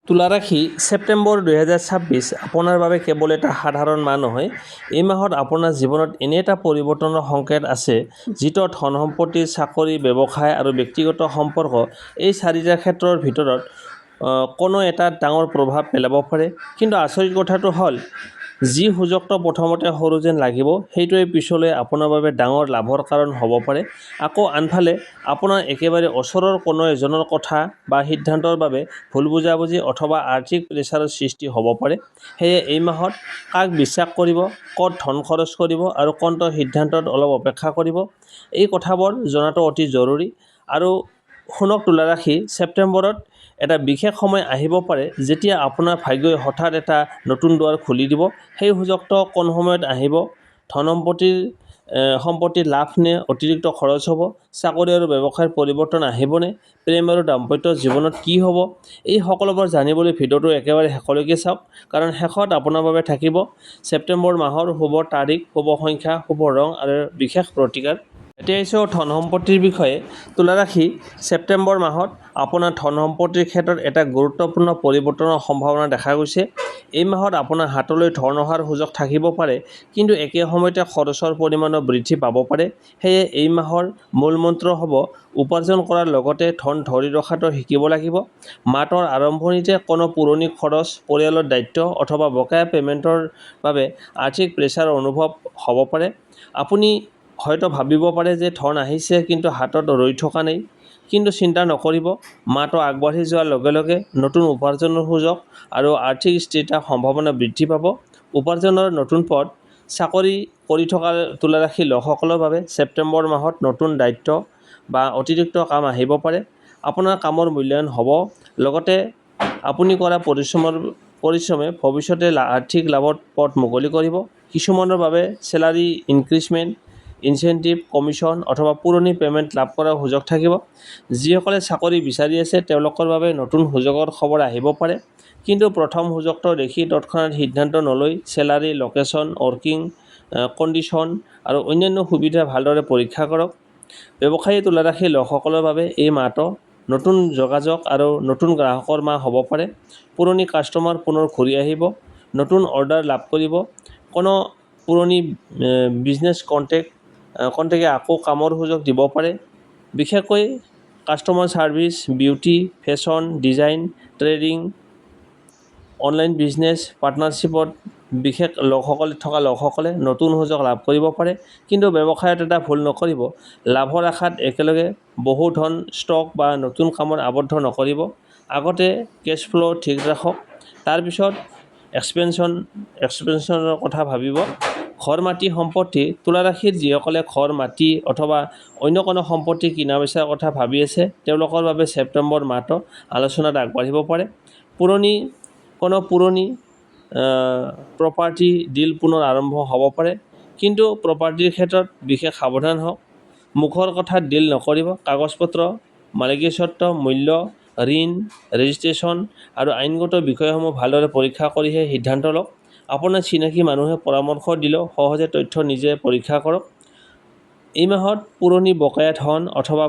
তুলা ৰাশি ছেপ্টেম্বৰ 2026 আপোনাৰ বাবে কেৱল এটা সাধাৰণ মাহ নহয়। এই মাহত আপোনাৰ জীৱনত এনে এটা পৰিৱৰ্তনৰ সংকেত আছে যিটো ধন সম্পত্তি, চাকৰি, ব্যৱসায় আৰু ব্যক্তিগত সম্পৰ্ক এই চাৰিটা ক্ষেত্ৰৰ ভিতৰত কোনো এটা ডাঙৰ প্ৰভাৱ পেলাব পাৰে। কিন্তু আচৰিত কথাটো হ'ল, যি সুযোগটো প্ৰথমতে সৰু যেন লাগিব সেইটোৱে পিছলৈ আপোনাৰ বাবে ডাঙৰ লাভৰ কাৰণ হ'ব পাৰে। আকৌ আনফালে আপোনাৰ একেবাৰে ওচৰৰ কোনো এজনৰ কথা বা সিদ্ধান্তৰ বাবে ভুল বুজাবুজি অথবা আৰ্থিক প্ৰেছাৰৰ সৃষ্টি হ'ব পাৰে। সেয়ে এই মাহত কাক বিশ্বাস কৰিব, ক'ত ধন খৰচ কৰিব আৰু কোনটো সিদ্ধান্তত অলপ অপেক্ষা কৰিব, এই কথাবোৰ জনাটো অতি জৰুৰী। আৰু শুনক তুলা ৰাশি, ছেপ্টেম্বৰত এটা বিশেষ সময় আহিব পাৰে যেতিয়া আপোনাৰ ভাগ্যই হঠাৎ এটা নতুন দুৱাৰ খুলি দিব। সেই সুযোগটো কোন সময়ত আহিব? ধন সম্পত্তিৰ লাভ নে অতিৰিক্ত খৰচ হ'ব? চাকৰি আৰু ব্যৱসায়ৰ পৰিৱৰ্তন আহিবনে? প্ৰেম আৰু দাম্পত্য জীৱনত কি হ'ব? এই সকলোবোৰ জানিবলৈ ভিডিঅ'টো একেবাৰে শেষলৈকে চাওক, কাৰণ শেষত আপোনাৰ বাবে থাকিব ছেপ্টেম্বৰ মাহৰ শুভ তাৰিখ, শুভ সংখ্যা, শুভ ৰং আৰু বিশেষ প্ৰতিকাৰ। এতিয়া আহিছোঁ ধন সম্পত্তিৰ বিষয়ে। তুলা ৰাশি, ছেপ্টেম্বৰ মাহত আপোনাৰ ধন সম্পত্তিৰ ক্ষেত্ৰত এটা গুৰুত্বপূৰ্ণ পৰিৱৰ্তনৰ সম্ভাৱনা দেখা গৈছে। এই মাহত আপোনাৰ হাতলৈ ধন অহাৰ সুযোগ থাকিব পাৰে, কিন্তু একে সময়তে খৰচৰ পৰিমাণো বৃদ্ধি পাব পাৰে। সেয়ে এই মাহৰ মূল মন্ত্ৰ হ'ব উপাৰ্জন কৰাৰ লগতে ধন ধৰি ৰখাটো শিকিব লাগিব। মাহটোৰ আৰম্ভণিতে কোনো পুৰণি খৰচ, পৰিয়ালৰ দায়িত্ব অথবা বকেয়া পে'মেণ্টৰ বাবে আৰ্থিক প্ৰেছাৰ অনুভৱ হ'ব পাৰে। আপুনি হয়তো ভাবিব পাৰে যে ধন আহিছে কিন্তু হাতত ৰৈ থকা নাই। কিন্তু চিন্তা নকৰিব, মাহটো আগবাঢ়ি যোৱাৰ লগে লগে নতুন উপাৰ্জনৰ সুযোগ আৰু আৰ্থিক স্থিৰতাৰ সম্ভাৱনা বৃদ্ধি পাব। উপাৰ্জনৰ নতুন পথ। চাকৰি কৰি থকা তুলা ৰাশিৰ লোকসকলৰ বাবে ছেপ্টেম্বৰ মাহত নতুন দায়িত্ব বা অতিৰিক্ত কাম আহিব পাৰে। আপোনাৰ কামৰ মূল্যায়ন হ'ব, লগতে আপুনি কৰা পৰিশ্ৰমে ভৱিষ্যতে আৰ্থিক লাভৰ পথ মুকলি কৰিব। কিছুমানৰ বাবে চেলাৰী ইনক্ৰিজমেণ্ট, ইনচেণ্টিভ, কমিশ্যন অথবা পুৰণি পে'মেণ্ট লাভ কৰাৰ সুযোগ থাকিব। যিসকলে চাকৰি বিচাৰি আছে তেওঁলোকৰ বাবে নতুন সুযোগৰ খবৰ আহিব পাৰে। কিন্তু প্ৰথম সুযোগটো দেখি তৎক্ষণাত সিদ্ধান্ত নলৈ চেলাৰী, লোকেশ্যন, ৱৰ্কিং কণ্ডিশ্যন আৰু অন্যান্য সুবিধা ভালদৰে পৰীক্ষা কৰক। ব্যৱসায়ী তুলা ৰাশিৰ লোকসকলৰ বাবে এই মাহটো নতুন যোগাযোগ আৰু নতুন গ্ৰাহকৰ মাহ হ'ব পাৰে। পুৰণি কাষ্টমাৰ পুনৰ ঘূৰি আহিব, নতুন অৰ্ডাৰ লাভ কৰিব। কোনো পুৰণি বিজনেছ কণ্টেক্টে আকৌ কামৰ সুযোগ দিব পাৰে। বিশেষকৈ customer service, beauty, fashion, design, trading, online business, পাৰ্টনাৰশ্বিপত বিশেষ লোকসকলে নতুন সুযোগ লাভ কৰিব পাৰে। কিন্তু ব্যৱসায়ত এটা ভুল নকৰিব, লাভৰ আশাত একেলগে বহু ধন ষ্টক বা নতুন কামত আবদ্ধ নকৰিব। আগতে কেছ ফ্ল' ঠিক ৰাখক, তাৰপিছত এক্সপেনশ্যনৰ কথা ভাবিব। ঘৰ, মাটি, সম্পত্তি। তুলা ৰাশিৰ যিসকলে ঘৰ, মাটি অথবা অন্য কোনো সম্পত্তি কিনা বেচাৰ কথা ভাবি আছে তেওঁলোকৰ বাবে ছেপ্টেম্বৰ মাহটো আলোচনাত আগবাঢ়িব পাৰে। কোনো পুৰণি প্ৰপাৰ্টি ডিল পুনৰ আৰম্ভ হ'ব পাৰে। কিন্তু প্ৰপাৰ্টিৰ ক্ষেত্ৰত বিশেষ সাৱধান হওক। মুখৰ কথাত ডিল নকৰিব। কাগজ-পত্ৰ, মালিকীস্বত্ব, মূল্য, ঋণ, ৰেজিষ্ট্ৰেশ্যন আৰু আইনগত বিষয়সমূহ ভালদৰে পৰীক্ষা কৰিহে সিদ্ধান্ত লওক। আপোনাৰ চিনাকি মানুহে পৰামৰ্শ দিলেও সহজে তথ্য নিজে পৰীক্ষা কৰক। এই মাহত পুৰণি বকেয়া ধন অথবা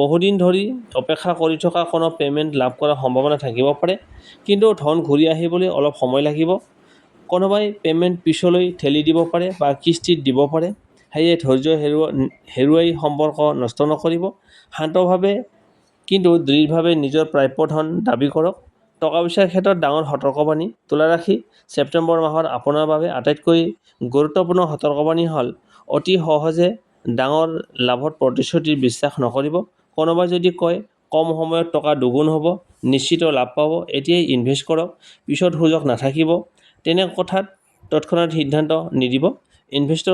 বহুদিন ধৰি অপেক্ষা কৰি থকা কোনো পে'মেণ্ট লাভ কৰাৰ সম্ভাৱনা থাকিব পাৰে। কিন্তু ধন ঘূৰি আহিবলৈ অলপ সময় লাগিব। কোনোবাই পে'মেণ্ট পিছলৈ ঠেলি দিব পাৰে বা কিস্তিত দিব পাৰে। সেয়ে ধৈৰ্য হেৰুৱাই সম্পৰ্ক নষ্ট নকৰিব। শান্তভাৱে কিন্তু দৃঢ়ভাৱে নিজৰ প্ৰাপ্য ধন দাবী কৰক। টকা পইচাৰ ক্ষেত্ৰত ডাঙৰ সতৰ্কবাণী। তুলা ৰাশি, ছেপ্টেম্বৰ মাহৰ আপোনাৰ বাবে আটাইতকৈ গুৰুত্বপূৰ্ণ সতৰ্কবাণী হ'ল অতি সহজে ডাঙৰ লাভৰ প্ৰতিশ্ৰুতিত বিশ্বাস নকৰিব। কোনোবাই যদি কয় কম সময়ত টকা দুগুণ হ'ব, নিশ্চিত লাভ পাব, এতিয়াই ইনভেষ্ট কৰক, পিছত সুযোগ নাথাকিব, তেনে কথাত তৎক্ষণাত সিদ্ধান্ত নিদিব। ইনভেষ্ট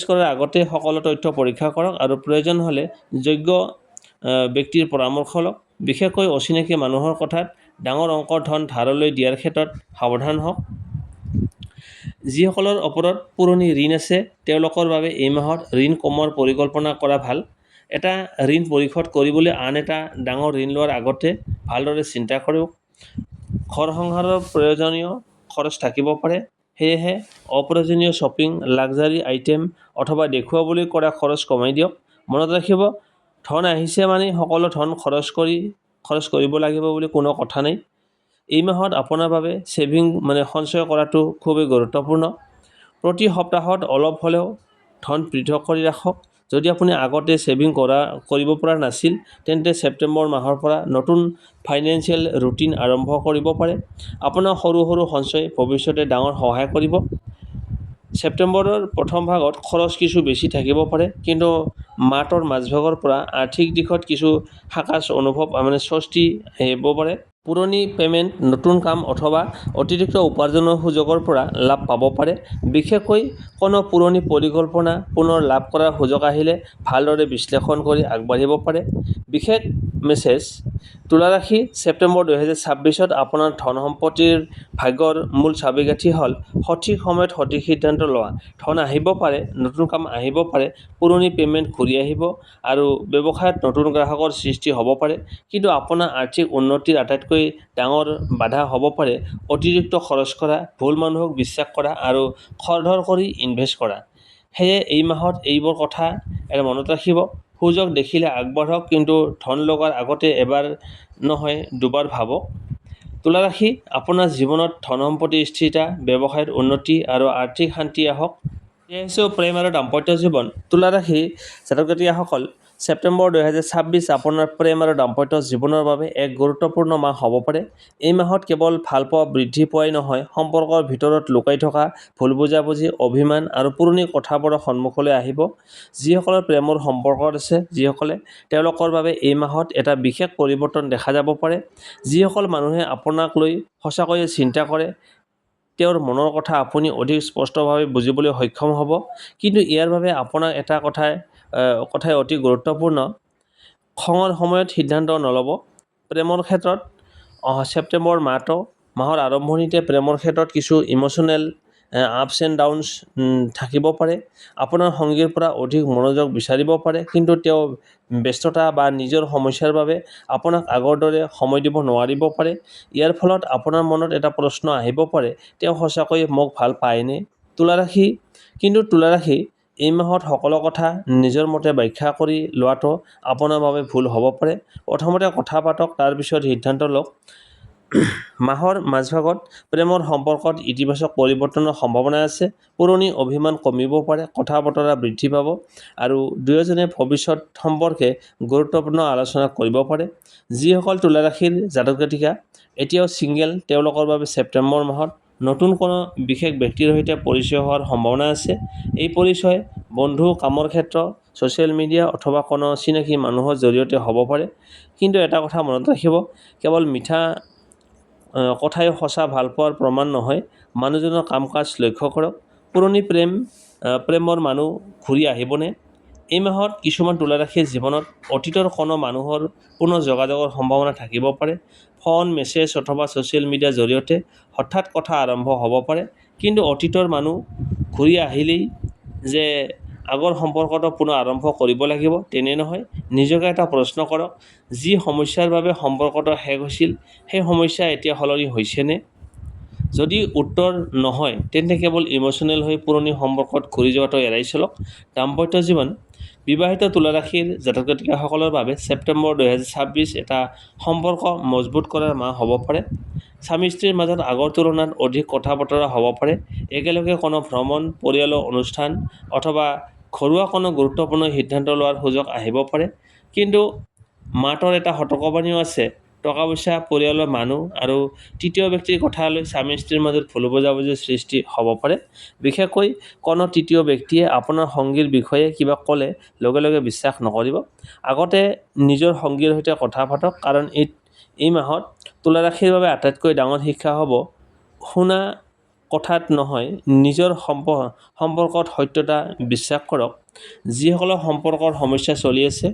কৰাৰ আগতে সকলো তথ্য পৰীক্ষা কৰক আৰু প্ৰয়োজন হ'লে যোগ্য ব্যক্তিৰ পৰামৰ্শ লওক। বিশেষকৈ অচিনাকি মানুহৰ কথাত ডাঙৰ অংকৰ ধন ধাৰলৈ দিয়াৰ ক্ষেত্ৰত সাৱধান হওক। যিসকলৰ ওপৰত পুৰণি ঋণ আছে তেওঁলোকৰ বাবে এই মাহত ঋণ কমোৱাৰ পৰিকল্পনা কৰা ভাল। এটা ঋণ পৰিশোধ কৰিবলৈ আন এটা ডাঙৰ ঋণ লোৱাৰ আগতে ভালদৰে চিন্তা কৰক। ঘৰ সংসাৰৰ প্ৰয়োজনীয় খৰচ থাকিব পাৰে। সেয়েহে অপ্ৰয়োজনীয় শ্বপিং, লাক্সাৰী আইটেম অথবা দেখুৱাবলৈ কৰা খৰচ কমাই দিয়ক। মনত ৰাখিব, ধন আহিছে মানে সকলো ধন খৰচ কৰি খৰচ কৰিব লাগিব বুলি কোনো কথা নাই। এই মাহত আপোনাৰ বাবে ছেভিং সঞ্চয় কৰাটো খুবেই গুৰুত্বপূৰ্ণ। প্ৰতি সপ্তাহত অলপ হ'লেও ধন পৃথক কৰি ৰাখক। যদি আপুনি আগতে ছেভিং কৰিব পৰা নাছিল, তেন্তে ছেপ্টেম্বৰ মাহৰ পৰা নতুন ফাইনেন্সিয়েল ৰুটিন আৰম্ভ কৰিব পাৰে। আপোনাৰ সৰু সৰু সঞ্চয় ভৱিষ্যতে ডাঙৰ সহায় কৰিব। ছেপ্টেম্বৰৰ প্ৰথম ভাগত খৰচ কিছু বেছি থাকিব পাৰে, কিন্তু মাহটোৰ মাজভাগৰ পৰা আৰ্থিক দিশত কিছু সাকাচ অনুভৱ স্বস্তি আহিব পাৰে। পুৰণি পে'মেণ্ট, নতুন কাম অথবা অতিৰিক্ত উপাৰ্জনৰ সুযোগৰ পৰা লাভ পাব পাৰে। বিশেষকৈ কোনো পুৰণি পৰিকল্পনা পুনৰ লাভ কৰাৰ সুযোগ আহিলে ভালদৰে বিশ্লেষণ কৰি আগবাঢ়িব পাৰে। বিশেষ মেছেজ: তুলা ৰাশি, ছেপ্টেম্বৰ 2026ত আপোনাৰ ধন সম্পত্তিৰ ভাগ্যৰ মূল চাবিকাঠি হ'ল সঠিক সময়ত সঠিক সিদ্ধান্ত লোৱা। ধন আহিব পাৰে, নতুন কাম আহিব পাৰে, পুৰণি পে'মেণ্ট ঘূৰি আহিব আৰু ব্যৱসায়ত নতুন গ্ৰাহকৰ সৃষ্টি হ'ব পাৰে। কিন্তু আপোনাৰ আৰ্থিক উন্নতিৰ আটাইতকৈ ডাঙৰ বাধা হ'ব পাৰে অতিৰিক্ত খৰচ কৰা, ভুল মানুহক বিশ্বাস কৰা আৰু খৰধৰ কৰি ইনভেষ্ট কৰা। সেয়ে এই মাহত এইবোৰ কথা মনত ৰাখিব। সুযোগ দেখিলে আগবাঢ়ক, কিন্তু ধন লগাৰ আগতে এবাৰ নহয় দুবাৰ ভাবক। তুলা ৰাশি, আপোনাৰ জীৱনত ধন সম্পত্তিৰ স্থিৰতা, ব্যৱসায়ত উন্নতি আৰু আৰ্থিক শান্তি আহক। প্ৰেম আৰু দাম্পত্য জীৱন। তুলা ৰাশি জাতক জাতিকাসকল, ছেপ্টেম্বৰ 2026 আপোনাৰ প্ৰেম আৰু দাম্পত্য জীৱনৰ বাবে এক গুৰুত্বপূৰ্ণ মাহ হ'ব পাৰে। এই মাহত কেৱল ভালপোৱা বৃদ্ধি পোৱাই নহয়, সম্পৰ্কৰ ভিতৰত লুকাই থকা ভুল বুজাবুজি, অভিমান আৰু পুৰণি কথাবোৰ সন্মুখলৈ আহিব। যিসকলৰ প্ৰেমৰ সম্পৰ্কত আছে, তেওঁলোকৰ বাবে এই মাহত এটা বিশেষ পৰিৱৰ্তন দেখা যাব পাৰে। যিসকল মানুহে আপোনাক লৈ সঁচাকৈয়ে চিন্তা কৰে, তেওঁৰ মনৰ কথা আপুনি অধিক স্পষ্টভাৱে বুজিবলৈ সক্ষম হ'ব। কিন্তু ইয়াৰ বাবে আপোনাক এটা কথাই অতি গুৰুত্বপূৰ্ণ: খঙৰ সময়ত সিদ্ধান্ত নল'ব। প্ৰেমৰ ক্ষেত্ৰত ছেপ্টেম্বৰ মাহৰ আৰম্ভণিতে প্ৰেমৰ ক্ষেত্ৰত কিছু ইম'চনেল আপছ এণ্ড ডাউনছ থাকিব পাৰে। আপোনাৰ সঙ্গীৰ পৰা অধিক মনোযোগ বিচাৰিব পাৰে, কিন্তু তেওঁ ব্যস্ততা বা নিজৰ সমস্যাৰ বাবে আপোনাক আগৰ দৰে সময় দিব নোৱাৰিব পাৰে। ইয়াৰ ফলত আপোনাৰ মনত এটা প্ৰশ্ন আহিব পাৰে, তেওঁ সঁচাকৈয়ে মোক ভাল পায়নে? তুলা ৰাশি, এই মাহত সকলো কথা নিজৰ মতে ব্যাখ্যা কৰি লোৱাটো আপোনাৰ বাবে ভুল হ'ব পাৰে। প্ৰথমতে কথা পাতক, তাৰ পিছত সিদ্ধান্ত লওক। মাহৰ মাজভাগত প্ৰেমৰ সম্পৰ্কত ইতিবাচক পৰিৱৰ্তনৰ সম্ভাৱনা আছে। পুৰণি অভিমান কমিব পাৰে, কথা বতৰা বৃদ্ধি পাব আৰু দুয়োজনে ভৱিষ্যত সম্পৰ্কে গুৰুত্বপূৰ্ণ আলোচনা কৰিব পাৰে। যিসকল তুলা ৰাশিৰ জাতক জাতিকা এতিয়াও ছিংগল, তেওঁলোকৰ বাবে ছেপ্টেম্বৰ মাহত নতুন কোনো বিশেষ ব্যক্তিৰ সৈতে পৰিচয় হোৱাৰ সম্ভাৱনা আছে। এই পৰিচয় বন্ধু, কামৰ ক্ষেত্ৰ, ছ'চিয়েল মিডিয়া অথবা কোনো চিনাকি মানুহৰ জৰিয়তে হ'ব পাৰে। কিন্তু এটা কথা মনত ৰাখিব, কেৱল মিঠা কথাই সঁচা ভালপোৱাৰ প্ৰমাণ নহয়। মানুহজনৰ কাম-কাজ লক্ষ্য কৰক। পুৰণি প্ৰেমৰ মানুহ ঘূৰি আহিবনে? এই মাহত কিছুমান তুলা ৰাশিৰ জীৱনত অতীতৰ কোনো মানুহৰ পুনৰ যোগাযোগৰ সম্ভাৱনা থাকিব পাৰে। ফোন, মেছেজ অথবা ছ'চিয়েল মিডিয়াৰ জৰিয়তে হঠাৎ কথা আৰম্ভ হ'ব পাৰে। কিন্তু অতীতৰ মানুহ ঘূৰি আহিলেই যে আগৰ সম্পৰ্কটো পুনৰ আৰম্ভ কৰিব লাগিব তেনে নহয়। নিজকে এটা প্ৰশ্ন কৰক, যি সমস্যাৰ বাবে সম্পৰ্কটো শেষ হৈছিল, সেই সমস্যা এতিয়া সলনি হৈছেনে? যদি উত্তৰ নহয়, তেন্তে কেৱল ইম'চনেল হৈ পুৰণি সম্পৰ্কত ঘূৰি যোৱাটো এৰাই চলক। দাম্পত্য জীৱন। বিবাহিত তুলা ৰাশিৰ জাতক জাতিকাসকলৰ বাবে ছেপ্টেম্বৰ 2026 এটা সম্পৰ্ক মজবুত কৰাৰ মাহ হ'ব পাৰে। স্বামী-স্ত্ৰীৰ মাজত আগৰ তুলনাত অধিক কথা বতৰা হ'ব পাৰে। একেলগে কোনো ভ্ৰমণ, পৰিয়ালৰ অনুষ্ঠান অথবা ঘৰুৱা কোনো গুৰুত্বপূৰ্ণ সিদ্ধান্ত লোৱাৰ সুযোগ আহিব পাৰে। কিন্তু মাহটোৰ এটা সতৰ্কবাণীও আছে: টকা-পইচা, পৰিয়ালৰ মানুহ আৰু তৃতীয় ব্যক্তিৰ কথা লৈ স্বামী-স্ত্ৰীৰ মাজত ভুল বুজাবুজিৰ সৃষ্টি হ'ব পাৰে। বিশেষকৈ কোনো তৃতীয় ব্যক্তিয়ে আপোনাৰ সঙ্গীৰ বিষয়ে কিবা ক'লে লগে লগে বিশ্বাস নকৰিব। আগতে নিজৰ সঙ্গীৰ সৈতে কথা পাতক, কাৰণ এই মাহত তুলা ৰাশিৰ বাবে আটাইতকৈ ডাঙৰ শিক্ষা হ'ব শুনা কথাত নহয়, নিজৰ সম্পৰ্কত সত্যতা বিশ্বাস কৰক। যিসকলৰ সম্পৰ্কৰ সমস্যা চলি আছে,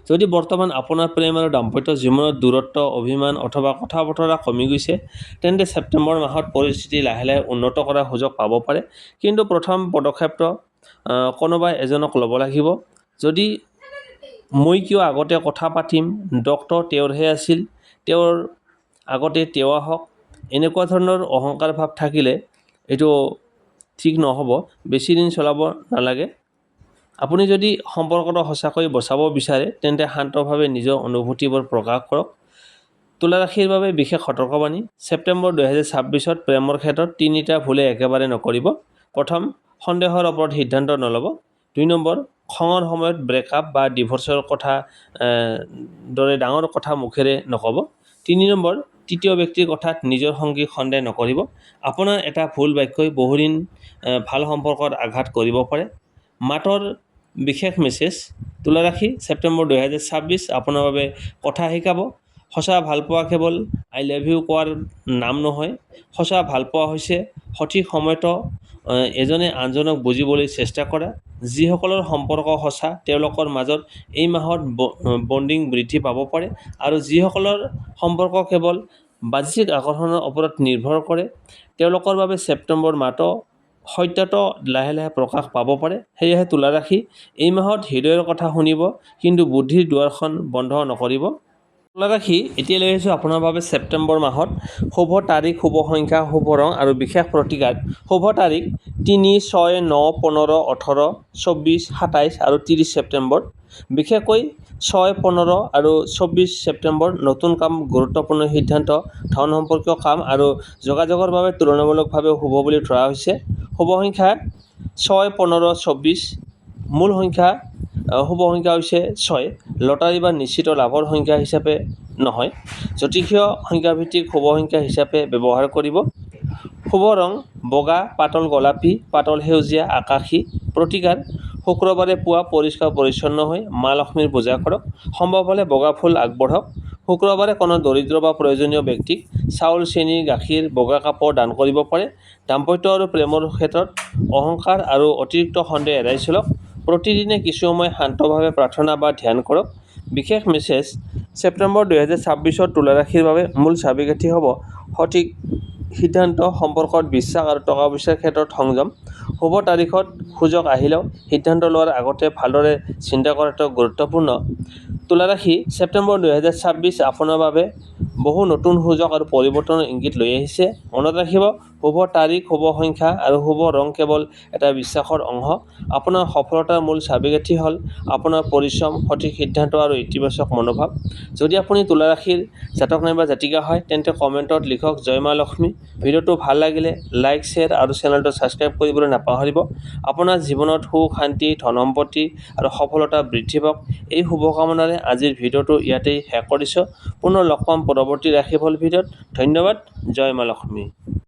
যদি বৰ্তমান আপোনাৰ প্ৰেম আৰু দাম্পত্য জীৱনত দূৰত্ব, অভিমান অথবা কথা বতৰা কমি গৈছে, তেন্তে ছেপ্টেম্বৰ মাহত পৰিস্থিতি লাহে লাহে উন্নত কৰাৰ সুযোগ পাব পাৰে। কিন্তু প্ৰথম পদক্ষেপটো কোনোবা এজনক ল'ব লাগিব। যদি মই কিয় আগতে কথা পাতিম, দোষটো তেওঁৰহে আছিল, তেওঁৰ আগতে তেওঁ আহক, এনেকুৱা ধৰণৰ অহংকাৰ ভাৱ থাকিলে এইটো ঠিক নহ'ব, বেছি দিন চলাব নালাগে। আপুনি যদি সম্পৰ্কটো সঁচাকৈ বচাব বিচাৰে তেন্তে শান্তভাৱে নিজৰ অনুভূতিবোৰ প্ৰকাশ কৰক। তুলা ৰাশিৰ বাবে বিশেষ সতৰ্কবাণী। ছেপ্টেম্বৰ 2026 প্ৰেমৰ ক্ষেত্ৰত 3টা ভুলে একেবাৰে নকৰিব। প্ৰথম, সন্দেহৰ ওপৰত সিদ্ধান্ত নল'ব। 2 নম্বৰ, খঙৰ সময়ত ব্ৰেকআপ বা ডিভোৰ্চৰ দৰে ডাঙৰ কথা মুখেৰে নক'ব। 3 নম্বৰ, তৃতীয় ব্যক্তিৰ কথাত নিজৰ সঙ্গীক সন্দেহ নকৰিব। আপোনাৰ এটা ভুল বাক্যই বহুদিন ভাল সম্পৰ্কত আঘাত কৰিব পাৰে। মাতৰ বিশেষ মেছেজ। তুলা ৰাশি, ছেপ্টেম্বৰ 2026 আপোনাৰ বাবে কথা শিকাব। সঁচা ভালপোৱা কেৱল আই লাভ ইউ কোৱাৰ নাম নহয়। সঁচা ভালপোৱা হৈছে সঠিক সময়ত এজনে আনজনক বুজিবলৈ চেষ্টা কৰা। যিসকলৰ সম্পৰ্ক সঁচা তেওঁলোকৰ মাজত এই মাহত বণ্ডিং বৃদ্ধি পাব পাৰে, আৰু যিসকলৰ সম্পৰ্ক কেৱল বাহ্যিক আকৰ্ষণৰ ওপৰত নিৰ্ভৰ কৰে তেওঁলোকৰ বাবে ছেপ্টেম্বৰ মাহটো সত্যত লাহে লাহে প্ৰকাশ পাব পাৰে। সেয়েহে তুলা ৰাশি, এই মাহত হৃদয়ৰ কথা শুনিব কিন্তু বুদ্ধিৰ দুৱাৰখন বন্ধ নকৰিব। তুলা ৰাশি, এতিয়া লৈ আহিছোঁ আপোনাৰ বাবে ছেপ্টেম্বৰ মাহত শুভ তাৰিখ, শুভ সংখ্যা, শুভ ৰং আৰু বিশেষ প্ৰতিকাৰ। শুভ তাৰিখ 3, 6, 9, 15, 18, 24, 27 আৰু 30 ছেপ্টেম্বৰ। বিশেষকৈ 6, 15 আৰু 24 ছেপ্টেম্বৰ নতুন কাম, গুৰুত্বপূৰ্ণ সিদ্ধান্ত, ধন সম্পৰ্কীয় কাম আৰু যোগাযোগৰ বাবে তুলনামূলকভাৱে শুভ বুলি ধৰা হৈছে। শুভ সংখ্যা 6, 15, 24। মূল সংখ্যা শুভ সংখ্যা হৈছে 6। লটাৰী বা নিশ্চিত লাভৰ সংখ্যা হিচাপে নহয়, জ্যোতিষীয় সংখ্যাভিত্তিক শুভ সংখ্যা হিচাপে ব্যৱহাৰ কৰিব। শুভ ৰং বগা, পাতল গোলাপী, পাতল সেউজীয়া, আকাশী। প্ৰতিকাৰ: শুক্ৰবাৰে পুৱা পৰিষ্কাৰ পৰিচ্ছন্ন হৈ মা লক্ষ্মীৰ পূজা কৰক। সম্ভৱ হ'লে বগা ফুল আগবঢ়াওক। শুক্ৰবাৰে কোনো দৰিদ্ৰ বা প্ৰয়োজনীয় ব্যক্তিক চাউল, চেনি, গাখীৰ, বগা কাপোৰ দান কৰিব পাৰে। দাম্পত্য আৰু প্ৰেমৰ ক্ষেত্ৰত অহংকাৰ আৰু অতিৰিক্ত সন্দেহ এৰাই চলক। প্ৰতিদিনে কিছু সময় শান্তভাৱে প্ৰাৰ্থনা বা ধ্যান কৰক। বিশেষ মেছেজ। ছেপ্টেম্বৰ 2026 তুলা ৰাশিৰ বাবে মূল চাবিকাঠি হ'ব সঠিক সিদ্ধান্ত, সম্পৰ্কত বিশ্বাস আৰু টকা পইচাৰ ক্ষেত্ৰত সংযম। শুভ তাৰিখত সুযোগ আহিলেও সিদ্ধান্ত লোৱাৰ আগতে ভালদৰে চিন্তা কৰাটো গুৰুত্বপূৰ্ণ। তুলা ৰাশি, ছেপ্টেম্বৰ 2026 আপোনাৰ বাবে বহু নতুন সুযোগ আৰু পৰিৱৰ্তনৰ ইংগিত লৈ আহিছে। মনত ৰাখিব, শুভ তাৰিখ, শুভ সংখ্যা আৰু শুভ ৰং কেৱল এটা বিশ্বাসৰ অংশ। আপোনাৰ সফলতাৰ মূল চাবিকাঠি হ'ল আপোনাৰ পৰিশ্ৰম, সঠিক সিদ্ধান্ত আৰু ইতিবাচক মনোভাৱ। যদি আপুনি তুলা ৰাশিৰ জাতক নাইবা জাতিকা হয় তেন্তে কমেণ্টত লিখক জয় মা লক্ষ্মী। ভিডিঅ'টো ভাল লাগিলে লাইক, শ্বেয়াৰ আৰু চেনেলটো ছাবস্ক্ৰাইব কৰিবলৈ নাপাহৰিব। আপোনাৰ জীৱনত সুখ, শান্তি, ধন সম্পত্তি আৰু সফলতা বৃদ্ধি পাওক। এই শুভকামনাৰে আজিৰ ভিডিঅ'টো ইয়াতেই শেষ কৰিছোঁ। পুনৰ লগ পাম পৰৱৰ্তী ৰাশিফল ভিডিঅ'ত। ধন্যবাদ। জয় মা লক্ষ্মী।